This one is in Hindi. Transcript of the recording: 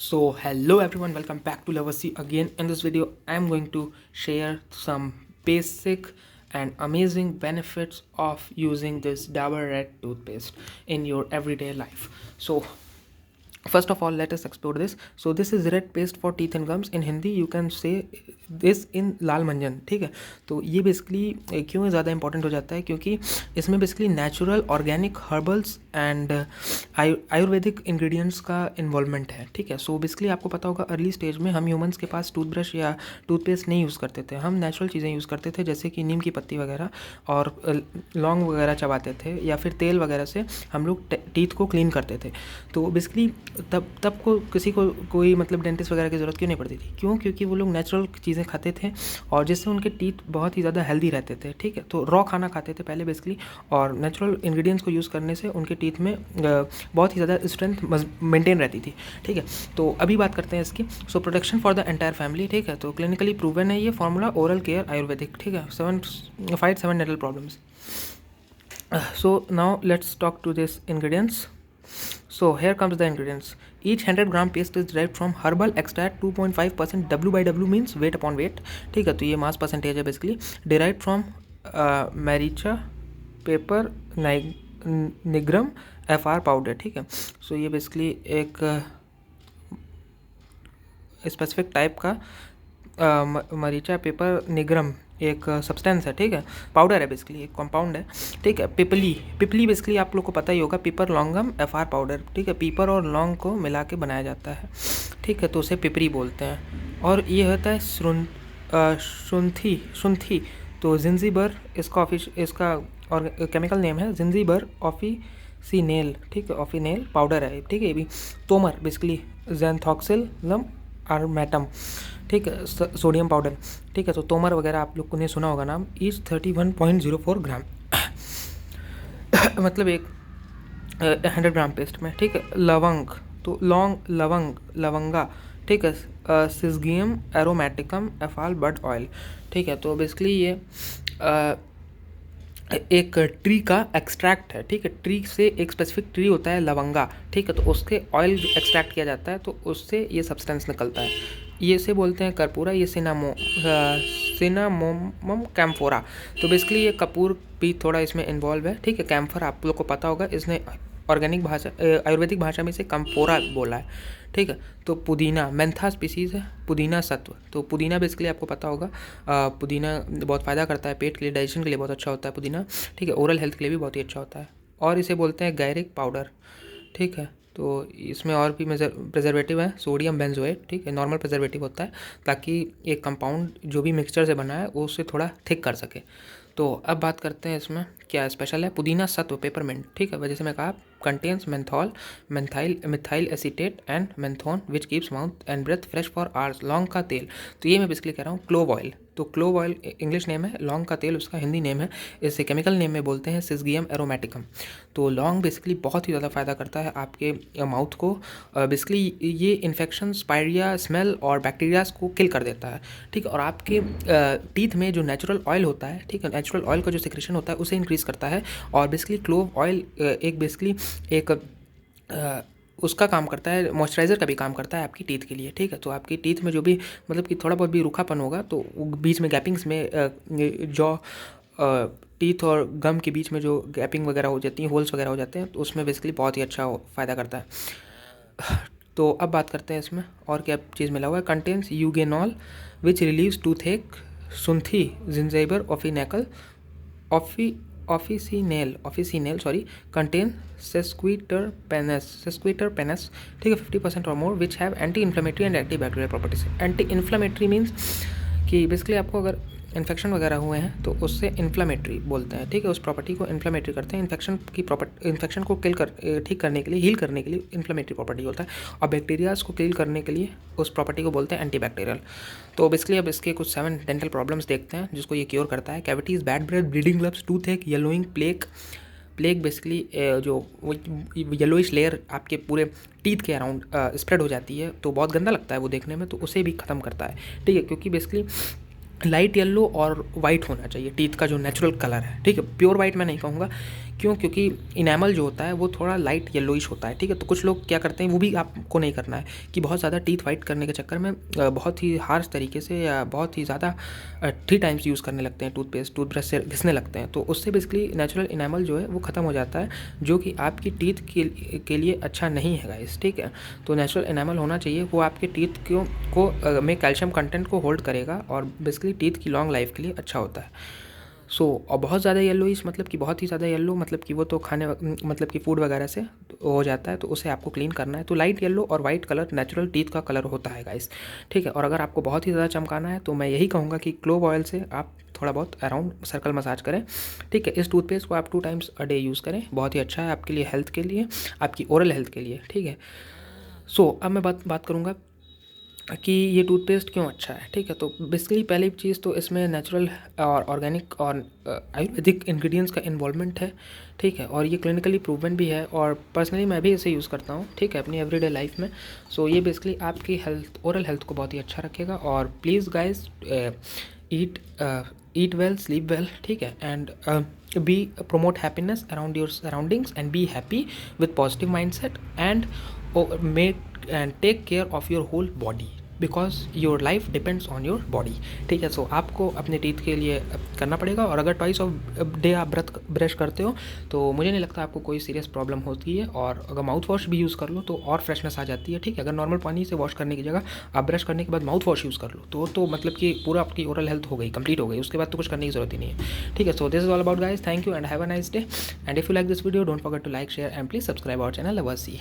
So hello everyone, welcome back to Level C again. In this video I am going to share some basic and amazing benefits of using this Dabur Red toothpaste in your everyday life. So first of all, let us explore this. So this is red paste for teeth and gums. In Hindi you can say this in लाल मंजन. ठीक है, तो ये बेसिकली क्यों ज़्यादा इंपॉर्टेंट हो जाता है, क्योंकि इसमें basically natural organic herbals and Ayurvedic ingredients का इन्वॉल्वमेंट है. ठीक है, सो बेसिकली आपको पता होगा अर्ली स्टेज में हम ह्यूमंस के पास टूथब्रश या टूथपेस्ट नहीं यूज़ करते थे. हम नेचुरल चीज़ें यूज़ करते थे, जैसे कि नीम की पत्ती वगैरह और लौंग वगैरह चबाते थे, या फिर तेल वगैरह से हम लोग टीथ को क्लीन करते थे. तो बेसिकली तब को किसी को कोई मतलब डेंटिस्ट वगैरह की ज़रूरत क्यों नहीं पड़ती थी? क्यों? क्योंकि वो लोग नेचुरल चीज़ें खाते थे और जिससे उनके टीथ बहुत ही ज़्यादा हेल्दी रहते थे. ठीक है, तो रॉ खाना खाते थे पहले बेसिकली, और नेचुरल इंग्रेडिएंट्स को यूज़ करने से उनके टीथ में बहुत ही ज़्यादा स्ट्रेंथ मेंटेन रहती थी. ठीक है, तो अभी बात करते हैं इसकी. So protection for the entire family. ठीक है, तो क्लिनिकली प्रूवन है ये फॉर्मूला. Oral care Ayurvedic. ठीक है, 7 dental problems. So now let's talk to this ingredients. So here comes the ingredients. Each 100 gram paste is derived from herbal extract. 2.5% W/W means weight upon weight. ठीक है, तो ये मास परसेंटेज है basically. Derived from Maricha paper nigrum FR powder. ठीक है, सो ये बेसिकली एक स्पेसिफिक टाइप का मरीचा पेपर निग्रम एक सब्सटेंस है. ठीक है, पाउडर है बेसिकली, एक कंपाउंड है. ठीक है, पिपली बेसिकली आप लोग को पता ही होगा, पीपर लौंगम FR पाउडर. ठीक है, पीपर और लौंग को मिला के बनाया जाता है. ठीक है, तो उसे पिपरी बोलते हैं. और ये होता है शुंठी. तो जिंजीबर इसका और केमिकल नेम है जिंजीबर ऑफिसिनेल. ठीक है, ऑफिनेल पाउडर है. ठीक है, ये भी तोमर बेसिकली ज़ैंथोक्सिलम आर्मेटम. ठीक है, सोडियम पाउडर. ठीक है, तो तोमर वगैरह आप लोग को ने सुना होगा नाम. इज 31.04 ग्राम मतलब एक 100 ग्राम पेस्ट में. ठीक है, लवंग, तो लवंगा. ठीक है, सिसगियम एरोमेटिकम एफाल बड ऑयल. ठीक है, तो बेसिकली ये एक ट्री का एक्सट्रैक्ट है. ठीक है, ट्री से एक स्पेसिफिक ट्री होता है लवंगा. ठीक है, तो उसके ऑयल एक्सट्रैक्ट किया जाता है, तो उससे ये सब्सटेंस निकलता है. ये से बोलते हैं कर्पूरा. ये सिनामोमम कैम्फोरा. तो बेसिकली ये कपूर भी थोड़ा इसमें इन्वॉल्व है. ठीक है, कैम्फर आप लोग को पता होगा, इसने ऑर्गेनिक भाषा आयुर्वेदिक भाषा में से कम्फोरा बोला है. ठीक है, तो पुदीना मेंथा स्पीसीज़ है. पुदीना सत्व, तो पुदीना बेसिकली आपको पता होगा, पुदीना बहुत फ़ायदा करता है पेट के लिए, डाइजेशन के लिए बहुत अच्छा होता है पुदीना. ठीक है, ओरल हेल्थ के लिए भी बहुत ही अच्छा होता है. और इसे बोलते हैं गैरिक पाउडर. ठीक है, तो इसमें और भी प्रिजर्वेटिव है, सोडियम बेंजोएट. ठीक है, नॉर्मल प्रिजर्वेटिव होता है ताकि एक कंपाउंड जो भी मिक्सचर से बना है वो उससे थोड़ा थिक कर सके. तो अब बात करते हैं इसमें क्या स्पेशल है. पुदीना सत्व पेपरमिंट. ठीक है, वजह से मैं कहा contains methyl acetate and menthone which keeps mouth and breath fresh for hours. लौंग का तेल, तो ये मैं बेसिकली कह रहा हूँ क्लोव ऑयल. तो क्लोव ऑयल इंग्लिश नेम है, लौंग का तेल उसका हिंदी नेम है. इसे केमिकल नेम में बोलते हैं सिसगियम एरोमेटिकम. तो लौंग बेसिकली बहुत ही ज़्यादा फ़ायदा करता है आपके माउथ को. बेसिकली ये इन्फेक्शन, स्पायरिया, स्मेल और बैक्टीरियाज को किल कर देता है. ठीक है, और आपके टीथ में जो नेचुरल ऑयल होता है, ठीक है, नेचुरल ऑयल का जो सिक्रेशन होता है उसे इंक्रीज़ करता है. और बेसिकली क्लोव ऑयल एक बेसिकली एक उसका काम करता है, मॉइस्चराइज़र का भी काम करता है आपकी टीथ के लिए. ठीक है, तो आपकी टीथ में जो भी मतलब कि थोड़ा बहुत भी रूखापन होगा, तो बीच में गैपिंग्स में जो टीथ और गम के बीच में जो गैपिंग वगैरह हो जाती हैं, होल्स वगैरह हो जाते हैं, तो उसमें बेसिकली बहुत ही अच्छा फ़ायदा करता है. तो अब बात करते हैं इसमें और क्या चीज़ मिला हुआ है. Contains eugenol which relieves toothache. सुंथी Zingiber officinale officinale contain sesquiterpenes. ठीक है, 50% और more which have anti inflammatory and anti bacterial properties. Anti inflammatory means कि बेसिकली आपको अगर इन्फेक्शन वगैरह हुए हैं तो उससे इन्फ्लेमेटरी बोलते हैं. ठीक है, उस प्रॉपर्टी को इन्फ्लेमेटरी करते हैं. इन्फेक्शन को ठीक करने के लिए, हील करने के लिए इन्फ्लेमेटरी प्रॉपर्टी होता है. और बैक्टीरियाज को किल करने के लिए उस प्रॉपर्टी को बोलते हैं एंटीबैक्टीरियल. तो बेसिकली अब इसके कुछ 7 डेंटल प्रॉब्लम्स देखते हैं जिसको ये क्योर करता है. Cavities, bad breath, bleeding gums, toothache, yellowing, plaque basically जो येलोइश लेयर आपके पूरे टीथ के अराउंड स्प्रेड हो जाती है, तो बहुत गंदा लगता है वो देखने में, तो उसे भी ख़त्म करता है. ठीक है, क्योंकि बेसिकली लाइट येलो और वाइट होना चाहिए टीथ का जो नेचुरल कलर है. ठीक है, प्योर वाइट मैं नहीं कहूँगा क्यों? क्योंकि इनेमल जो होता है वो थोड़ा लाइट येलोइश होता है, ठीक है। तो कुछ लोग क्या करते हैं, वो भी आपको नहीं करना है कि बहुत ज़्यादा टीथ वाइट करने के चक्कर में बहुत ही हार्श तरीके से या बहुत ही ज़्यादा 3 टाइम्स यूज़ करने लगते हैं टूथपेस्ट, टूथब्रश से घिसने लगते हैं, तो उससे बेसिकली नेचुरल इनेमल जो है वो ख़त्म हो जाता है, जो कि आपकी टीथ के लिए अच्छा नहीं है गाइस, ठीक है। तो नेचुरल इनेमल होना चाहिए, वो आपके टीथ में कैल्शियम कंटेंट को होल्ड करेगा और बेसिकली टीथ की लॉन्ग लाइफ के लिए अच्छा होता है। और बहुत ज़्यादा येलोइश मतलब कि बहुत ही ज़्यादा येलो, मतलब कि वो तो खाने मतलब कि फूड वगैरह से हो जाता है, तो उसे आपको क्लीन करना है। तो लाइट येलो और वाइट कलर नेचुरल टीथ का कलर होता है गाइस, ठीक है। और अगर आपको बहुत ही ज़्यादा चमकाना है तो मैं यही कहूँगा कि क्लोव ऑयल से आप थोड़ा बहुत अराउंड सर्कल मसाज करें, ठीक है। इस टूथपेस्ट को आप 2 टाइम्स अ डे यूज़ करें, बहुत ही अच्छा है आपके लिए, हेल्थ के लिए, आपकी ओरल हेल्थ के लिए, ठीक है। अब मैं बात करूँगा कि ये टूथपेस्ट क्यों अच्छा है, ठीक है। तो बेसिकली पहली चीज़ तो इसमें नेचुरल और ऑर्गेनिक और आयुर्वेदिक इंग्रेडिएंट्स का इन्वॉल्वमेंट है, ठीक है। और ये क्लिनिकली प्रूवन भी है और पर्सनली मैं भी इसे यूज़ करता हूँ, ठीक है, अपनी एवरीडे लाइफ में। ये बेसिकली आपकी हेल्थ, ओरल हेल्थ को बहुत ही अच्छा रखेगा। और please guys, eat eat well, sleep well, ठीक है, and be promote happiness around your surroundings and be happy with positive mindset and make and take care of your whole body because your life depends on your body, ठीक है। आपको अपने टीथ के लिए करना पड़ेगा। और अगर ट्वाइस ऑफ डे आप ब्रश करते हो तो मुझे नहीं लगता आपको कोई सीरियस प्रॉब्लम होती है। और अगर माउथ वॉश भी यूज़ कर लो तो और फ्रेशनेस आ जाती है, ठीक है। अगर नॉर्मल पानी से वॉश करने की जगह आप ब्रश करने के बाद माउथ वॉश यूज़ कर लो तो मतलब कि पूरा आपकी ओरल हेल्थ हो गई, कंप्लीट हो गई, उसके बाद तो कुछ करने की जरूरत ही नहीं है, ठीक है। This is all about guys, thank you and have a nice day, and if you like this video don't forget to like, share and please subscribe our channel lovers C.